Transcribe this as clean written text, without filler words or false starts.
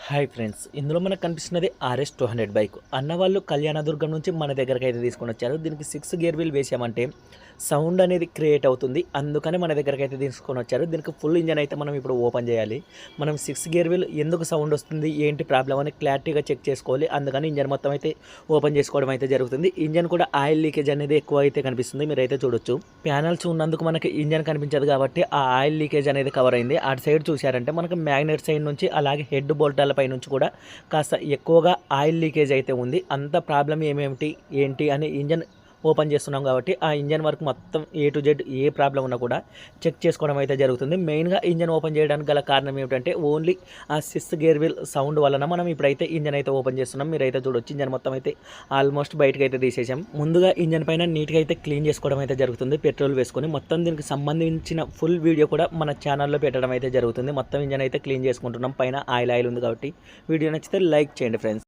Hi friends, ఇందులో మనకు కనిపిస్తున్నది ఆర్ఎస్ 200 బైక్. అన్నవాళ్ళు కళ్యాణదుర్గం నుంచి మన దగ్గరికి అయితే తీసుకొని వచ్చారు. దీనికి 6 గేర్ వీల్ వేసామంటే సౌండ్ అనేది క్రియేట్ అవుతుంది. అందుకని మన దగ్గరికి అయితే తీసుకొని వచ్చారు. దీనికి ఫుల్ ఇంజన్ అయితే మనం ఇప్పుడు ఓపెన్ చేయాలి. మనం 6 గేర్ వీల్ ఎందుకు సౌండ్ వస్తుంది, ఏంటి ప్రాబ్లం అని క్లారిటీగా చెక్ చేసుకోవాలి. అందుకని ఇంజన్ మొత్తం అయితే ఓపెన్ చేసుకోవడం అయితే జరుగుతుంది. ఇంజన్ కూడా ఆయిల్ లీకేజ్ అనేది ఎక్కువ అయితే కనిపిస్తుంది. మీరైతే చూడొచ్చు. ప్యానల్స్ ఉన్నందుకు మనకి ఇంజన్ కనిపించదు కాబట్టి ఆ ఆయిల్ లీకేజ్ అనేది కవర్ అయింది. అటు సైడ్ చూశారంటే మనకి మ్యాగ్నెట్ సైడ్ నుంచి అలాగే హెడ్ బోల్టాల పై నుంచి కూడా కాస్త ఎక్కువగా ఆయిల్ లీకేజ్ అయితే ఉంది. అంత ప్రాబ్లం ఏంటి అని ఇంజన్ ఓపెన్ చేస్తున్నాం కాబట్టి ఆ ఇంజన్ వర్క్ మొత్తం A to Z A problem ఉన్నా కూడా చెక్ చేసుకోవడం అయితే జరుగుతుంది. మెయిన్గా ఇంజన్ ఓపెన్ చేయడానికి గల కారణం ఏమిటంటే ఓన్లీ ఆ 6 గేర్ వీల్ సౌండ్ వలన మనం ఇప్పుడైతే ఇంజన్ అయితే ఓపెన్ చేస్తున్నాం. మీరైతే చూడొచ్చు, ఇంజన్ మొత్తం అయితే ఆల్మోస్ట్ బయటకు అయితే తీసేసాం. ముందుగా ఇంజన్ పైన నీట్గా అయితే క్లీన్ చేసుకోవడం అయితే జరుగుతుంది. పెట్రోల్ వేసుకొని మొత్తం దీనికి సంబంధించిన ఫుల్ వీడియో కూడా మన ఛానల్లో పెట్టడం అయితే జరుగుతుంది. మొత్తం ఇంజన్ అయితే క్లీన్ చేసుకుంటున్నాం. పైన ఆయిల్ ఉంది కాబట్టి వీడియో నచ్చితే లైక్ చేయండి ఫ్రెండ్స్.